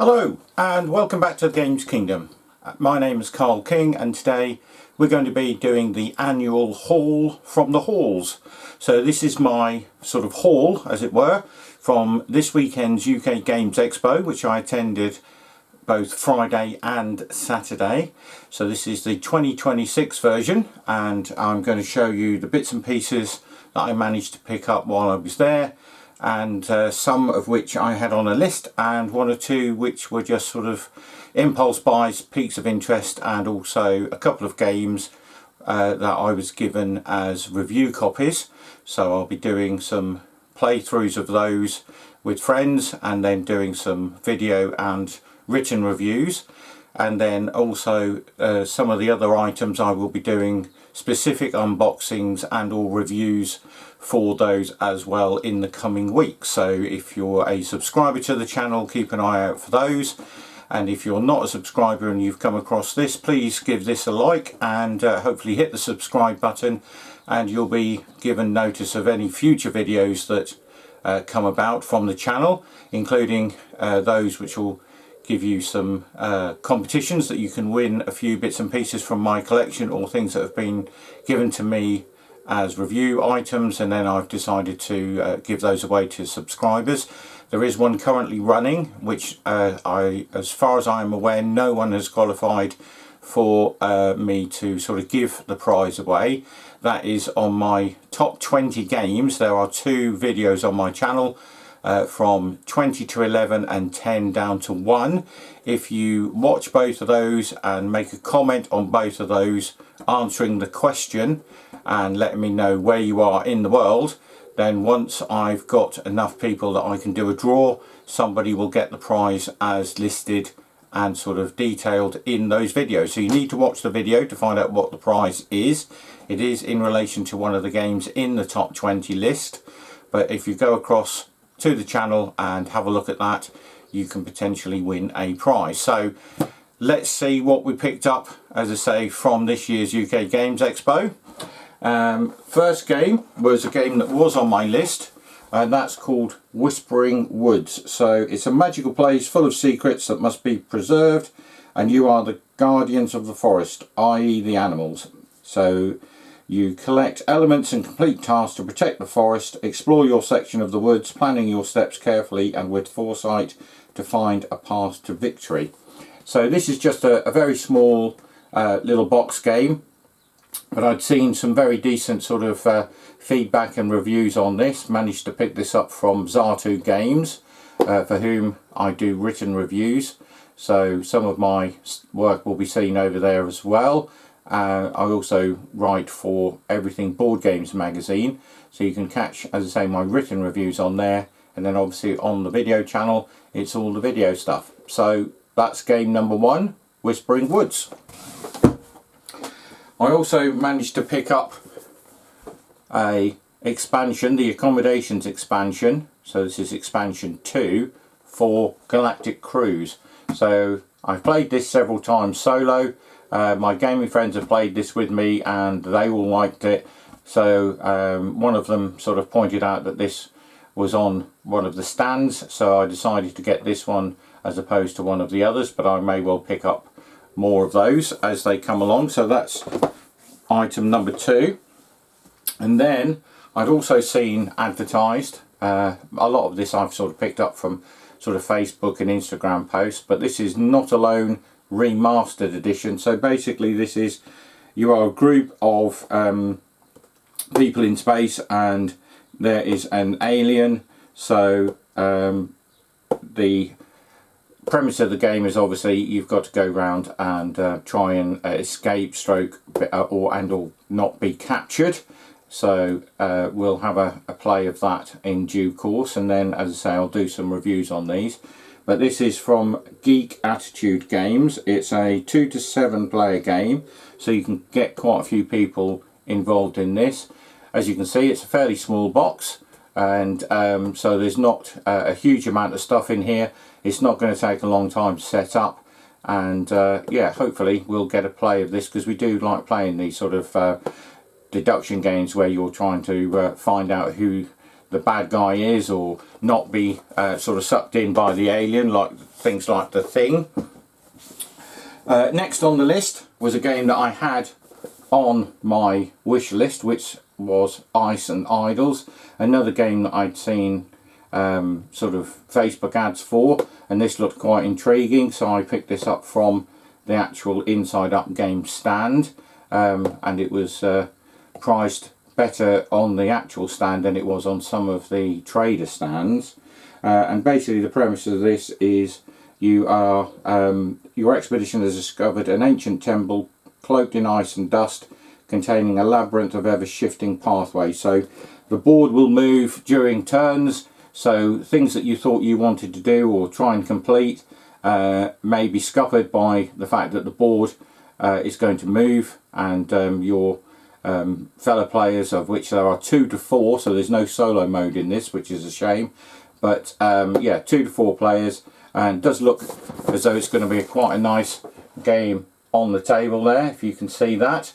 Hello and welcome back to the Games Kingdom. My name is Carl King and today we're going to be doing the annual haul from the halls. So this is my sort of haul, as it were, from this weekend's UK Games Expo, which I attended both Friday and Saturday. So this is the 2026 version and I'm going to show you the bits and pieces that I managed to pick up while I was there, and some of which I had on a list and one or two which were just sort of impulse buys, peaks of interest, and also a couple of games that I was given as review copies. So I'll be doing some playthroughs of those with friends and then doing some video and written reviews, and then also some of the other items I will be doing specific unboxings and or reviews for those as well in the coming weeks. So if you're a subscriber to the channel, keep an eye out for those, and if you're not a subscriber and you've come across this, please give this a like and hopefully hit the subscribe button, and you'll be given notice of any future videos that come about from the channel, including those which will give you some competitions that you can win a few bits and pieces from my collection, or things that have been given to me as review items, and then I've decided to give those away to subscribers. There is one currently running which as far as I'm aware, no one has qualified for me to sort of give the prize away. That is on my top 20 games. There are two videos on my channel, from 20 to 11 and 10 down to 1. If you watch both of those and make a comment on both of those answering the question and letting me know where you are in the world, then once I've got enough people that I can do a draw, somebody will get the prize as listed and sort of detailed in those videos. So you need to watch the video to find out what the prize is. It is in relation to one of the games in the top 20 list, but if you go across to the channel and have a look at that, you can potentially win a prize. So let's see what we picked up, as I say, from this year's UK Games Expo. First game was a game that was on my list, and that's called Whispering Woods. So it's a magical place full of secrets that must be preserved, and you are the guardians of the forest, i.e. the animals. So you collect elements and complete tasks to protect the forest, explore your section of the woods, planning your steps carefully and with foresight to find a path to victory. So this is just a very small little box game, but I'd seen some very decent sort of feedback and reviews on this. Managed to pick this up from Zatu Games, for whom I do written reviews. So some of my work will be seen over there as well. I also write for Everything Board Games magazine, so you can catch, as I say, my written reviews on there, and then obviously on the video channel it's all the video stuff. So that's game number one, Whispering Woods. I also managed to pick up a expansion, the accommodations expansion, so this is expansion 2 for Galactic Cruise. So I've played this several times solo. My gaming friends have played this with me and they all liked it. So one of them sort of pointed out that this was on one of the stands, so I decided to get this one as opposed to one of the others, but I may well pick up more of those as they come along. So that's item number 2. And then I'd also seen advertised, a lot of this I've sort of picked up from sort of Facebook and Instagram posts, but this is Not Alone Remastered Edition. So basically this is, you are a group of people in space and there is an alien. So the premise of the game is obviously you've got to go around and try and escape, stroke, or not be captured. So we'll have a play of that in due course, and then, as I say, I'll do some reviews on these. But this is from Geek Attitude Games. It's a 2 to 7 player game, so you can get quite a few people involved in this. As you can see, it's a fairly small box, and so there's not a huge amount of stuff in here. It's not going to take a long time to set up, and yeah, hopefully we'll get a play of this, because we do like playing these sort of deduction games where you're trying to find out who the bad guy is, or not be sort of sucked in by the alien like things like The Thing. Next on the list was a game that I had on my wish list, which was Ice and Idols, another game that I'd seen sort of Facebook ads for, and this looked quite intriguing, so I picked this up from the actual Inside Up game stand, and it was priced better on the actual stand than it was on some of the trader stands. And basically the premise of this is you are your expedition has discovered an ancient temple cloaked in ice and dust, containing a labyrinth of ever shifting pathways. So the board will move during turns, so things that you thought you wanted to do or try and complete may be scuppered by the fact that the board is going to move, and your fellow players, of which there are 2 to 4, so there's no solo mode in this, which is a shame, but yeah, 2 to 4 players, and does look as though it's going to be quite a nice game on the table there, if you can see that.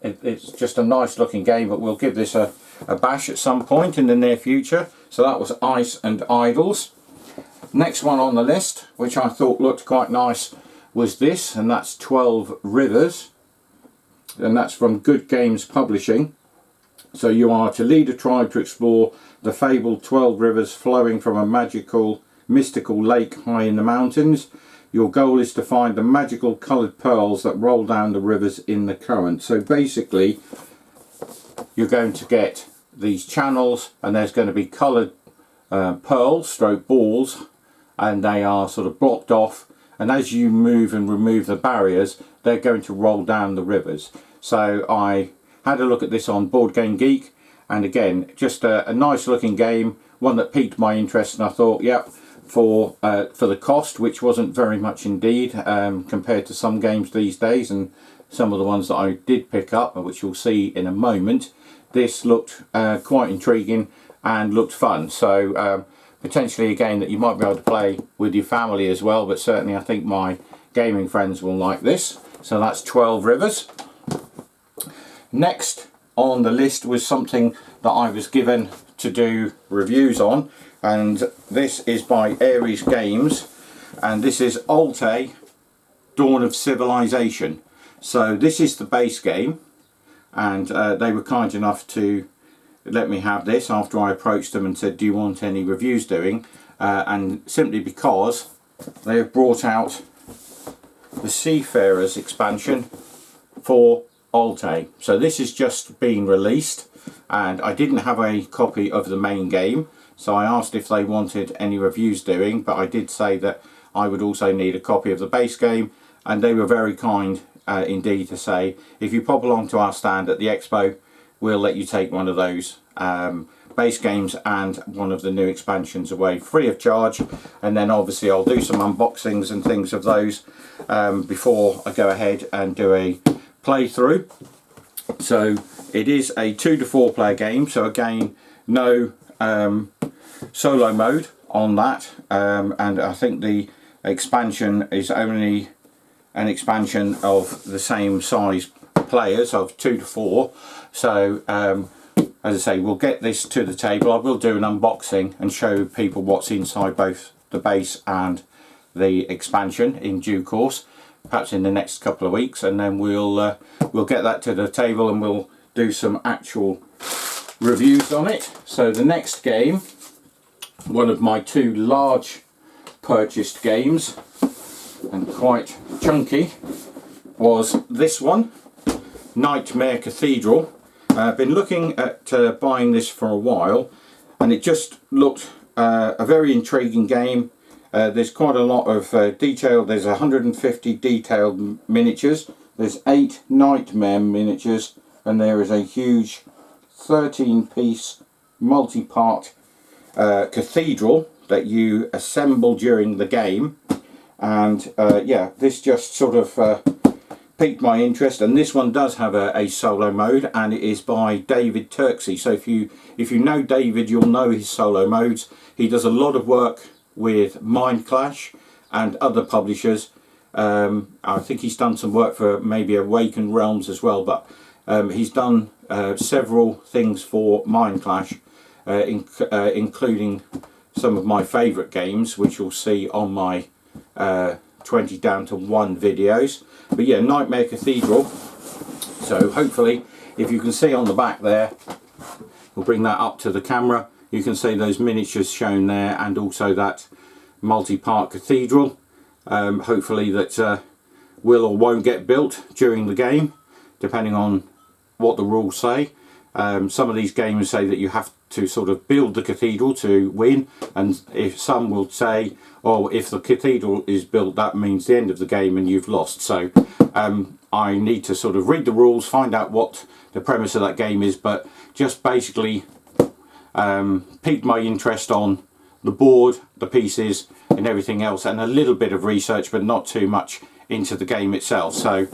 It's just a nice looking game, but we'll give this a bash at some point in the near future. So that was Ice and Idols. Next one on the list, which I thought looked quite nice, was this, and that's 12 Rivers, and that's from Good Games Publishing. So you are to lead a tribe to explore the fabled 12 rivers flowing from a mystical lake high in the mountains. Your goal is to find the magical coloured pearls that roll down the rivers in the current. So basically you're going to get these channels, and there's going to be coloured pearls stroke balls, and they are sort of blocked off, and as you move and remove the barriers, they're going to roll down the rivers. So I had a look at this on Board Game Geek, and again, just a nice looking game, one that piqued my interest, and I thought, yep, for the cost, which wasn't very much indeed compared to some games these days, and some of the ones that I did pick up, which you'll see in a moment, this looked quite intriguing and looked fun. So potentially a game that you might be able to play with your family as well, but certainly I think my gaming friends will like this. So that's 12 Rivers. Next on the list was something that I was given to do reviews on, and this is by Ares Games, and this is Alte Dawn of Civilization. So this is the base game, and they were kind enough to let me have this after I approached them and said, do you want any reviews doing, and simply because they have brought out the Seafarers expansion for Alte. So this is just being released, and I didn't have a copy of the main game, so I asked if they wanted any reviews doing, but I did say that I would also need a copy of the base game, and they were very kind indeed to say, if you pop along to our stand at the Expo, we'll let you take one of those base games and one of the new expansions away free of charge, and then obviously I'll do some unboxings and things of those before I go ahead and do a playthrough. So it is a 2 to 4 player game, so again no solo mode on that, and I think the expansion is only an expansion of the same size players of 2 to 4. So as I say, we'll get this to the table. I will do an unboxing and show people what's inside both the base and the expansion in due course, perhaps in the next couple of weeks, and then we'll get that to the table and we'll do some actual reviews on it. So the next game, one of my 2 large purchased games, and quite chunky, was this one, Nightmare Cathedral. I've been looking at buying this for a while, and it just looked a very intriguing game. There's quite a lot of detail. There's 150 detailed miniatures, there's 8 Nightmare miniatures, and there is a huge 13-piece multi-part cathedral that you assemble during the game. And yeah, this just sort of piqued my interest, and this one does have a solo mode, and it is by David Turksey. So if you know David, you'll know his solo modes. He does a lot of work with Mind Clash and other publishers. I think he's done some work for maybe Awakened Realms as well, but he's done several things for Mind Clash, including some of my favourite games, which you'll see on my 20 down to 1 videos. But yeah, Nightmare Cathedral. So hopefully, if you can see on the back there, we'll bring that up to the camera. You can see those miniatures shown there, and also that multi-part cathedral. Hopefully that will or won't get built during the game, depending on what the rules say. Some of these games say that you have to sort of build the cathedral to win, and if some will say, oh, if the cathedral is built, that means the end of the game and you've lost. So I need to sort of read the rules, find out what the premise of that game is, but just basically piqued my interest on the board, the pieces and everything else, and a little bit of research, but not too much into the game itself. So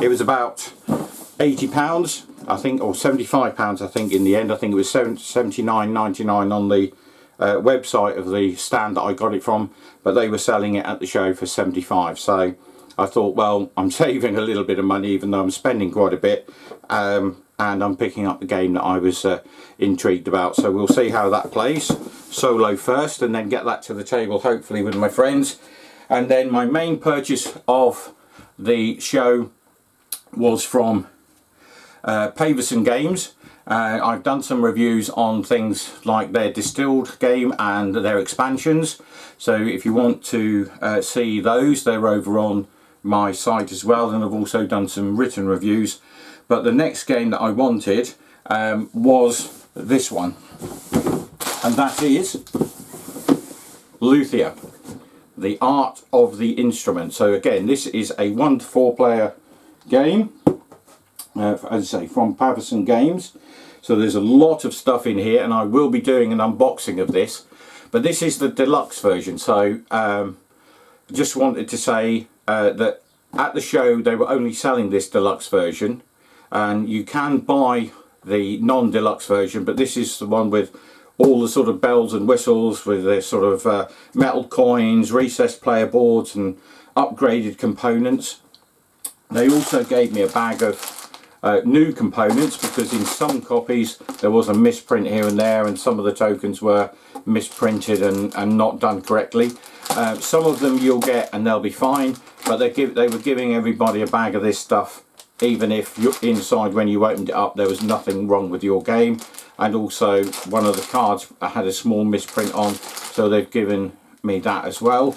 it was about £80 I think, or £75 I think in the end. I think it was £79.99 on the website of the stand that I got it from, but they were selling it at the show for £75. So I thought, well, I'm saving a little bit of money even though I'm spending quite a bit, and I'm picking up the game that I was intrigued about. So we'll see how that plays solo first, and then get that to the table hopefully with my friends. And then my main purchase of the show was from Paverson Games. I've done some reviews on things like their distilled game and their expansions, so if you want to see those, they're over on my site as well, and I've also done some written reviews. But the next game that I wanted was this one, and that is Luthier, the Art of the Instrument. So again, this is a 1 to 4 player game, as I say, from Paverson Games. So there's a lot of stuff in here, and I will be doing an unboxing of this, but this is the deluxe version. So just wanted to say that at the show they were only selling this deluxe version, and you can buy the non-deluxe version, but this is the one with all the sort of bells and whistles, with the sort of metal coins, recessed player boards and upgraded components. They also gave me a bag of new components, because in some copies there was a misprint here and there, and some of the tokens were misprinted and not done correctly. Some of them you'll get and they'll be fine, but they were giving everybody a bag of this stuff even if you're inside, when you opened it up, there was nothing wrong with your game. And also one of the cards had a small misprint on, so they've given me that as well.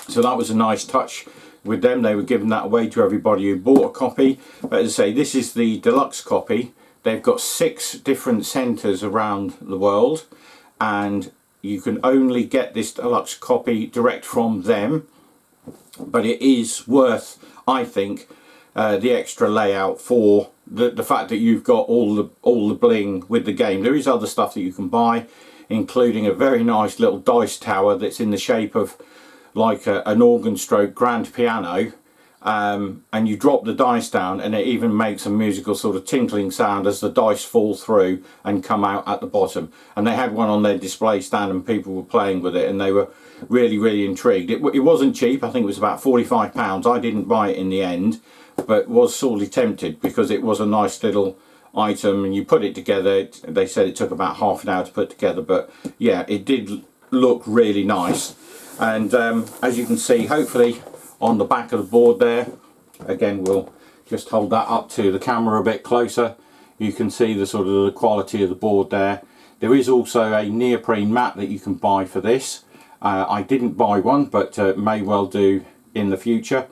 So that was a nice touch with them. They were giving that away to everybody who bought a copy. But as I say, this is the deluxe copy. They've got 6 different centres around the world, and you can only get this deluxe copy direct from them. But it is worth, I think, the extra layout for the fact that you've got all the bling with the game. There is other stuff that you can buy, including a very nice little dice tower that's in the shape of like an organ stroke grand piano, and you drop the dice down and it even makes a musical sort of tinkling sound as the dice fall through and come out at the bottom. And they had one on their display stand and people were playing with it, and they were really intrigued. It wasn't cheap. I think it was about £45. I didn't buy it in the end, but was sorely tempted because it was a nice little item, and you put it together. They said it took about half an hour to put together, but yeah, it did look really nice. And as you can see, hopefully on the back of the board there, again, we'll just hold that up to the camera a bit closer. You can see the sort of the quality of the board there. There is also a neoprene mat that you can buy for this. I didn't buy one, but may well do in the future.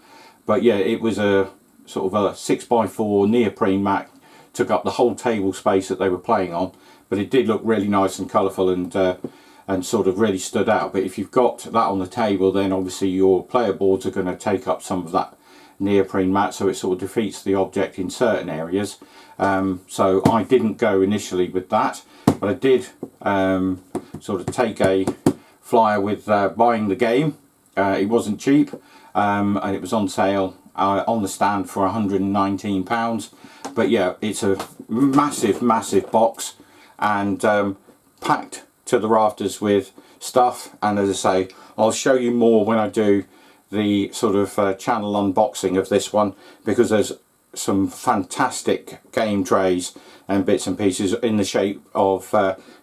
But yeah, it was a sort of a 6x4 neoprene mat, took up the whole table space that they were playing on, but it did look really nice and colourful, and sort of really stood out. But if you've got that on the table, then obviously your player boards are going to take up some of that neoprene mat, so it sort of defeats the object in certain areas. So I didn't go initially with that, but I did sort of take a flyer with buying the game. It wasn't cheap, and it was on sale on the stand for £119. But yeah, it's a massive box, and packed to the rafters with stuff. And as I say, I'll show you more when I do the sort of channel unboxing of this one, because there's some fantastic game trays and bits and pieces in the shape of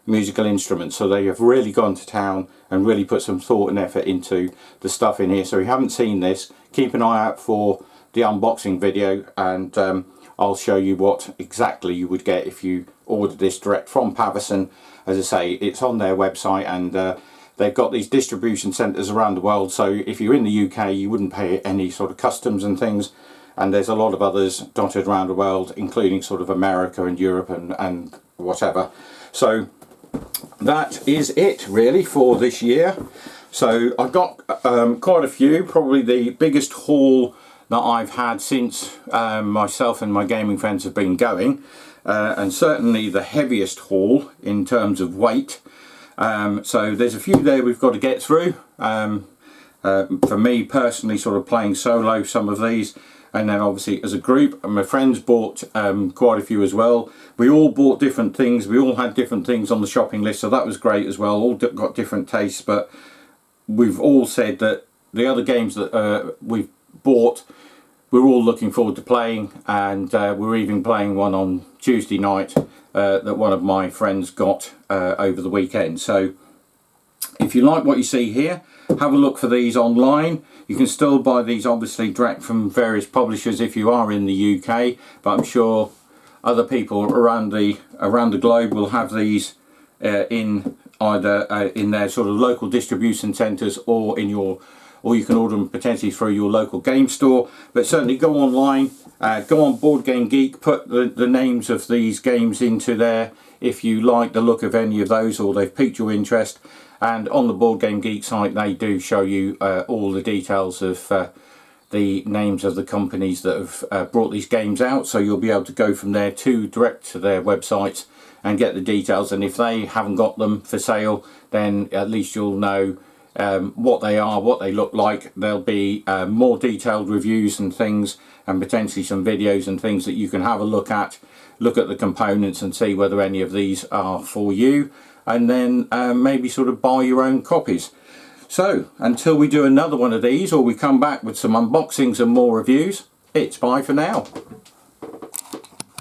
musical instruments. So they have really gone to town and really put some thought and effort into the stuff in here. So if you haven't seen this, keep an eye out for the unboxing video, and I'll show you what exactly you would get if you ordered this direct from Pavison. As I say, it's on their website, and they've got these distribution centres around the world, so if you're in the UK you wouldn't pay any sort of customs and things, and there's a lot of others dotted around the world, including sort of America and Europe and whatever. So that is it really for this year. So I've got quite a few, probably the biggest haul that I've had since myself and my gaming friends have been going, and certainly the heaviest haul in terms of weight. So there's a few there we've got to get through. For me personally, sort of playing solo some of these, and then obviously as a group, and my friends bought quite a few as well. We all bought different things, we all had different things on the shopping list, so that was great as well. All got different tastes, but we've all said that the other games that we've bought, we're all looking forward to playing, and we're even playing one on Tuesday night that one of my friends got over the weekend. So if you like what you see here, have a look for these online. You can still buy these obviously direct from various publishers if you are in the UK, but I'm sure other people around the globe will have these in either in their sort of local distribution centres, or you can order them potentially through your local game store. But certainly go online, go on Board Game Geek, put the names of these games into there if you like the look of any of those or they've piqued your interest. And on the Board Game Geek site they do show you all the details of the names of the companies that have brought these games out, so you'll be able to go from there to direct to their websites and get the details. And if they haven't got them for sale, then at least you'll know what they are, what they look like. There'll be more detailed reviews and things, and potentially some videos and things that you can have a look at the components and see whether any of these are for you, and then maybe sort of buy your own copies. So until we do another one of these, or we come back with some unboxings and more reviews, it's bye for now.